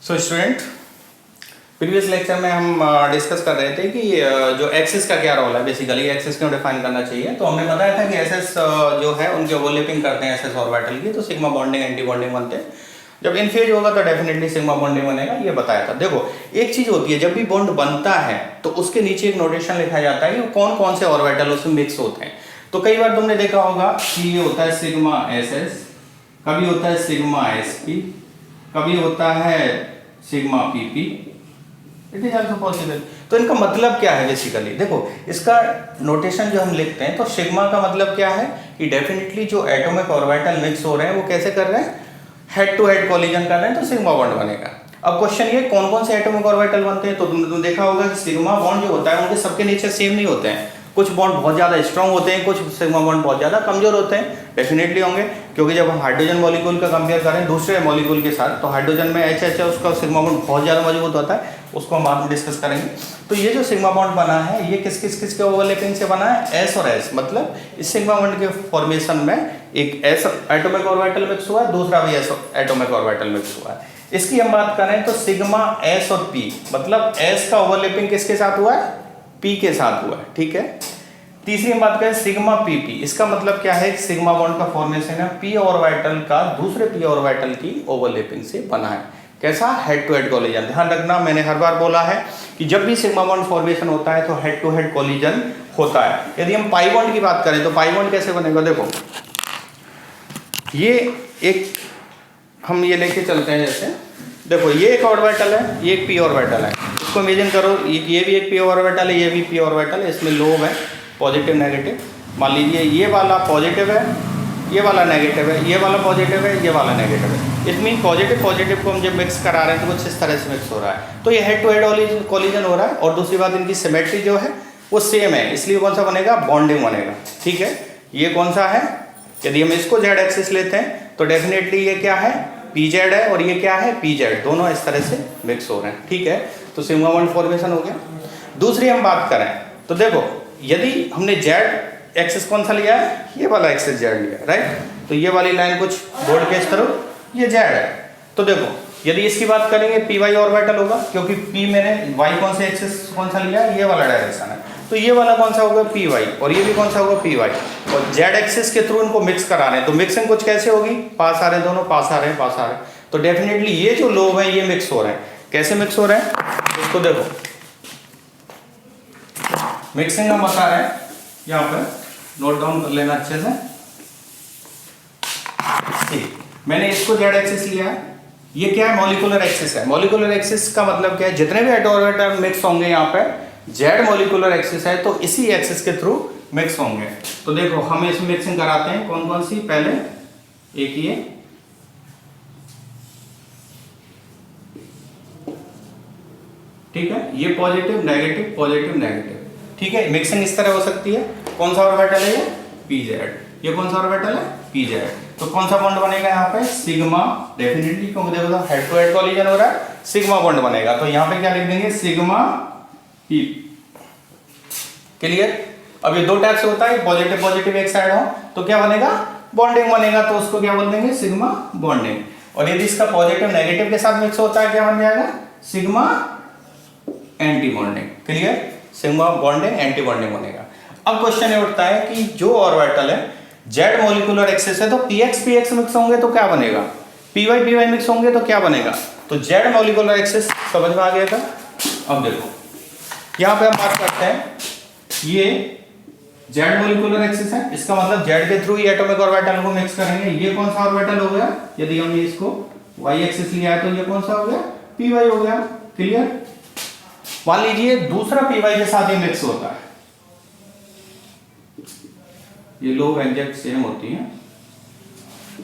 So student, previous lecture में हम discuss कर रहे थे कि जो एक्सिस का क्या रोल है। बेसिकली एक्सिस क्यों डिफाइन करना चाहिए। तो हमने बताया था कि एसएस जो है उनके ओवरलैपिंग करते हैं एसएस ऑर्बिटल की, तो सिग्मा बॉन्डिंग एंटी बॉन्डिंग बनते हैं। जब इन फेज होगा तो डेफिनेटली सिग्मा बॉन्डिंग बनेगा, ये बताया था। देखो एक चीज होती है, जब भी बॉन्ड बनता है तो उसके नीचे एक नोटेशन लिखा जाता है कि कौन कौन से ऑर्बिटल उसमें मिक्स होते हैं। तो कई बार तुमने देखा होगा कि ये होता है सिग्मा एसएस, कभी होता है सिग्मा एसपी, कभी होता है sigma PP. It is also possible. तो इनका मतलब क्या है बेसिकली, देखो इसका नोटेशन जो हम लिखते हैं तो सिग्मा का मतलब क्या है कि डेफिनेटली जो एटॉमिक ऑर्बिटल मिक्स हो रहे हैं वो कैसे कर रहे हैं, हेड टू हेड कोलिजन कर रहे हैं, तो सिग्मा बॉन्ड बनेगा। अब क्वेश्चन ये कौन कौन से एटॉमिक ऑर्बिटल बनते हैं। तो तुमने देखा होगा कि सिग्मा बॉन्ड जो होता है उनके सबके नेचर सेम नहीं होते हैं। कुछ बॉन्ड बहुत ज़्यादा स्ट्रांग होते हैं, कुछ सिग्मा बॉन्ड बहुत ज़्यादा कमजोर होते हैं। डेफिनेटली होंगे, क्योंकि जब हम हाइड्रोजन मॉलिक्यूल का कंपेयर करें दूसरे मॉलिक्यूल के साथ तो हाइड्रोजन में एच है उसका सिग्मा बॉन्ड बहुत ज़्यादा मजबूत होता है, उसको हम बाद में डिस्कस करेंगे। तो ये जो सिग्मा बॉन्ड बना है ये किस किस किस के ओवरलैपिंग से बना है, एस और एस। मतलब इस सिग्मा बॉन्ड के फॉर्मेशन में एक एस एटॉमिक ऑर्बिटल मिक्स हुआ है, दूसरा भी एस एटॉमिक ऑर्बिटल मिक्स हुआ है। इसकी हम बात करें तो सिग्मा एस और पी, मतलब एस का ओवरलैपिंग किसके साथ हुआ है, पी के साथ हुआ है। ठीक है। तीसरी हम बात करें सिग्मा पीपी, इसका मतलब क्या है, सिग्मा बॉन्ड का फॉर्मेशन है पी ऑर्बिटल का दूसरे पी ऑर्बिटल की ओवरलैपिंग से बना है। कैसा, हेड टू हेड कोलिजन। ध्यान रखना, मैंने हर बार बोला है कि जब भी सिग्मा बॉन्ड फॉर्मेशन होता है तो हेड टू हेड कोलिजन होता है। यदि हम पाई बॉन्ड की बात करें तो पाई बॉन्ड कैसे बनेगा, देखो ये एक हम ये लेके चलते हैं। जैसे देखो ये एक ऑर्बिटल है, ये एक पी ऑर्बिटल है, इसको इमेजिन करो ये भी एक पी ऑर्बिटल है, ये भी पी ऑर्बिटल है, इसमें लोब है पॉजिटिव नेगेटिव। मान लीजिए ये वाला पॉजिटिव है, ये वाला नेगेटिव है, ये वाला पॉजिटिव है, ये वाला नेगेटिव है। इट मीन पॉजिटिव पॉजिटिव को हम जब मिक्स करा रहे हैं तो कुछ इस तरह से मिक्स हो रहा है, तो ये हेड टू हेड कोलिजन हो रहा है। और दूसरी बात, इनकी सिमेट्री जो है वो सेम है, इसलिए कौन सा बनेगा, बॉन्डिंग बनेगा। ठीक है। ये कौन सा है, यदि हम इसको जेड एक्सिस लेते हैं तो डेफिनेटली ये क्या है, पी जेड है, और ये क्या है, पी जेड, दोनों इस तरह से मिक्स हो रहे हैं। ठीक है। तो सिग्मा बॉन्ड फॉर्मेशन हो गया। दूसरी हम बात करें तो देखो यदि हमने जेड एक्सिस कौन सा लिया है, ये वाला एक्सिस जेड लिया है, राइट। तो ये वाली लाइन कुछ बोर्ड के इस तरफ ये जेड है। तो देखो यदि इसकी बात करेंगे पी वाई ऑर्बिटल होगा, क्योंकि पी मैंने वाई कौन से एक्सिस कौन सा लिया है, ये वाला डायरेक्शन है, तो ये वाला कौन सा होगा, पी वाई, और ये भी कौन सा होगा, पी वाई। और जेड एक्सिस के थ्रू इनको मिक्स करा रहे हैं, तो मिक्सिंग कुछ कैसे होगी, पास आ रहे हैं दोनों, पास आ रहे हैं, पास आ रहे हैं। तो डेफिनेटली ये जो लोब है ये मिक्स हो रहे हैं। कैसे मिक्स हो रहे हैं, इसको देखो मिक्सिंग हम बता रहे हैं, यहाँ पे नोट डाउन कर लेना अच्छे से। ठीक, मैंने इसको जेड एक्सिस लिया है, ये क्या है, मॉलिक्यूलर एक्सिस है। मॉलिक्यूलर एक्सिस का मतलब क्या है, जितने भी ऑर्बिटल मिक्स होंगे यहाँ पे जेड मॉलिक्यूलर एक्सिस है तो इसी एक्सिस के थ्रू मिक्स होंगे। तो देखो हम इसमें मिक्सिंग कराते हैं कौन कौन सी, पहले एक ये, ठीक है, ये पॉजिटिव नेगेटिव पॉजिटिव नेगेटिव। ठीक है। मिक्सिंग इस तरह हो सकती है। कौन सा ऑर्बिटल है ये, पी जेड, ये कौन सा ऑर्बिटल है, पी जेड। तो कौन सा बॉन्ड बनेगा यहाँ पे, सिग्मा, डेफिनेटली, क्योंकि देखो हेड टू हेड कोलिजन हो रहा है, सिग्मा बॉन्ड बनेगा। तो यहाँ पे क्या लिख देंगे, सिग्मा पी। क्लियर। अब ये दो टाइप से होता है, पॉजिटिव पॉजिटिव एक साइड हो तो क्या बनेगा, बॉन्डिंग बनेगा, तो उसको क्या बोल देंगे, सिग्मा बॉन्डिंग। और यदि इसका पॉजिटिव नेगेटिव के साथ मिक्स होता है क्या बन जाएगा, sigma anti bonding. Clear. Sigma bonding anti bonding बनेगा। अब क्वेश्चन ये उठता है कि जो ऑर्बिटल है जेड मॉलिक्यूलर एक्सिस है तो पीएक्स मिक्स होंगे तो क्या बनेगा, पीवाई मिक्स होंगे तो क्या बनेगा। तो जेड मॉलिक्यूलर एक्सिस समझ में आ गया था। अब देखो यहाँ पे हम बात करते हैं, ये जेड मॉलिक्यूलर एक्सिस है, इसका मतलब जेड के थ्रू ही एटॉमिक ऑर्बिटल को मिक्स करेंगे। ये कौन सा ऑर्बिटल हो गया, यदि हमने इसको वाई एक्सिस लिया है तो ये कौन सा हो गया, पीवाई हो गया। क्लियर। मान लीजिए दूसरा पीवाई के साथ ही मिक्स होता है, ये लोब एग्जैक्ट सेम होती है,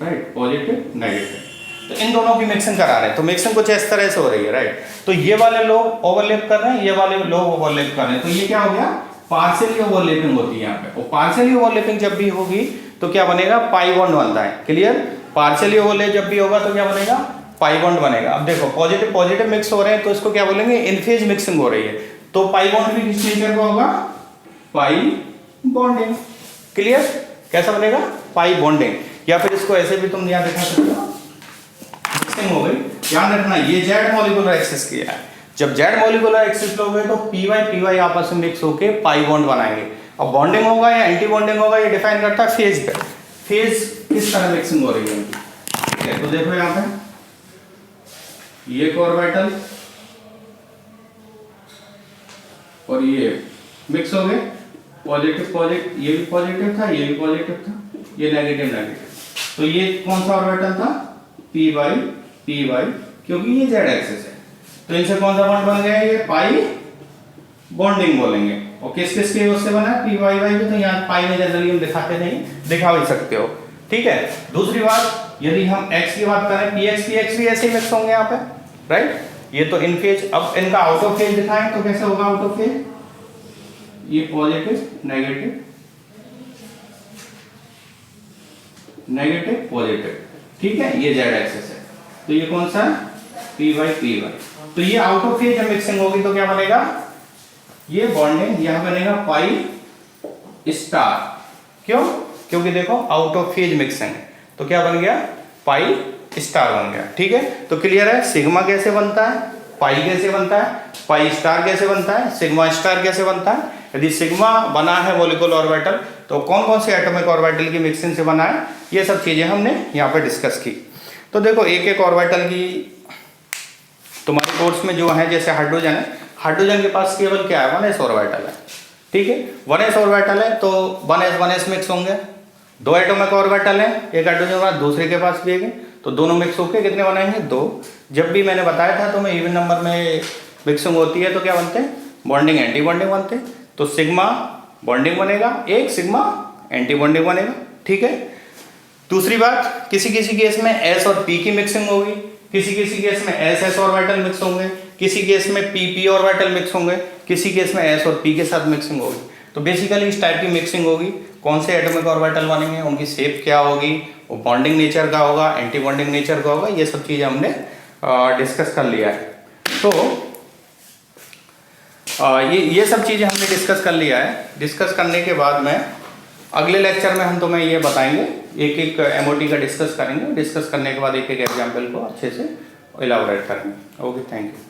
राइट, पॉजिटिव नेगेटिव। तो इन दोनों की मिक्सिंग करा रहे हैं, तो मिक्सिंग कुछ इस तरह से हो रही है, राइट। तो ये वाले लोब ओवरलैप कर रहे हैं, ये वाले लोब ओवरलैप कर रहे हैं, तो ये क्या हो गया, पार्शियली ओवरलैपिंग होती है यहाँ पे। और पार्शियली ओवरलैपिंग जब भी होगी तो क्या बनेगा, पाई बॉन्ड बनता है। क्लियर। पार्शियली ओवरलैप जब भी होगा तो क्या बनेगा, पाई बॉन्ड बनेगा। अब देखो पॉजिटिव पॉजिटिव मिक्स हो रहे हैं तो इसको क्या बोलेंगे, इन फेज मिक्सिंग हो रही है, तो पाई बॉन्ड भी किस नेचर का होगा, पाई बॉन्डिंग। क्लियर। कैसा बनेगा, पाई बॉन्डिंग। या फिर इसको ऐसे भी तुम यहाँ दिखा सकते हो, मिक्सिंग हो गई ध्यान रखना ये जेड मॉलिक्यूलर एक्सिस किया है। जब जेड मॉलिक्यूलर एक्सिस लोगे तो पी वाई आपस में मिक्स होके पाई बॉन्ड बनाएंगे। अब बॉन्डिंग होगा या एंटी बॉन्डिंग होगा ये डिफाइन करता है फेज पे, फेज किस तरह मिक्सिंग हो रही है। ठीक है, तो देखो यहाँ पे ये एक ऑर्बिटल और ये मिक्स हो गए, पॉजिटिव पॉजिटिव, ये भी पॉजिटिव था, ये भी पॉजिटिव था, ये नेगेटिव नेगेटिव। तो ये कौन सा ऑर्बिटल था, पी वाई, क्योंकि ये जेड एक्सिस है तो इनसे कौन सा बॉन्ड बन गया, ये पाई बॉन्डिंग बोलेंगे। और किस किस के उससे बना है, पी वाई वाई के, तो यहाँ पाई में जनरली हम दिखाते नहीं, दिखा भी सकते हो। ठीक है, दूसरी बात यदि हम एक्स की बात करें, पी एक्स भी ऐसे ही मिक्स होंगे यहाँ पे, राइट। ये तो इन फेज, अब इनका आउट ऑफ फेज दिखाएं तो कैसे होगा आउट ऑफ फेज, ये पॉजिटिव नेगेटिव नेगेटिव पॉजिटिव। ठीक है, ये जेड एक्सिस है तो ये कौन सा है, पी वाई। तो ये आउट ऑफ फेज जब मिक्सिंग होगी तो क्या बनेगा, ये बॉन्डिंग यहां बनेगा पाई स्टार। क्यों, क्योंकि देखो आउट ऑफ फेज मिक्सिंग है तो क्या बन गया, पाई स्टार बन गया। ठीक है, तो क्लियर है, सिग्मा कैसे बनता है, पाई कैसे बनता है, पाई स्टार कैसे बनता है, सिग्मा स्टार कैसे बनता है। यदि सिग्मा बना है मॉलिक्यूलर ऑर्बिटल तो कौन कौन से एटॉमिक ऑर्बिटल की मिक्सिंग से बना है, ये सब चीजें हमने यहाँ पे डिस्कस की। तो देखो एक एक ऑर्बिटल की तुम्हारे कोर्स में जो है, जैसे हाइड्रोजन है, हाइड्रोजन के पास केवल क्या है, 1s ऑर्बिटल है। ठीक है, 1s ऑर्बिटल है तो 1s मिक्स होंगे। दो एटॉमिक ऑर्बिटल है, एक हाइड्रोजन के पास दूसरे के पास भी है, तो दोनों मिक्स होकर कितने बनाएंगे, 2। जब भी मैंने बताया था तो मैं इवन नंबर में मिक्सिंग होती है तो क्या बनते हैं, बॉन्डिंग एंटी बॉन्डिंग बनते हैं। तो सिग्मा बॉन्डिंग बनेगा, एक सिग्मा एंटी बॉन्डिंग बनेगा। ठीक है, दूसरी बात, किसी किसी केस में s और p की मिक्सिंग होगी, किसी किसी केस में s ऑर्बिटल मिक्स होंगे, किसी केस में p ऑर्बिटल मिक्स होंगे, किसी केस में s और p के साथ मिक्सिंग होगी। तो बेसिकली इस टाइप की मिक्सिंग होगी, कौन से एटॉमिक ऑर्बिटल बनेंगे, उनकी शेप क्या होगी, वो बॉन्डिंग नेचर का होगा, एंटी बॉन्डिंग नेचर का होगा, ये सब चीज़ें हमने डिस्कस कर लिया है। तो ये सब चीज़ें हमने डिस्कस कर लिया है। डिस्कस करने के बाद में अगले लेक्चर में हम तुम्हें ये बताएंगे, एक एक एमओटी का डिस्कस करेंगे, डिस्कस करने के बाद एक एक एग्जाम्पल को अच्छे से इलाबोरेट करेंगे। Okay, thank you.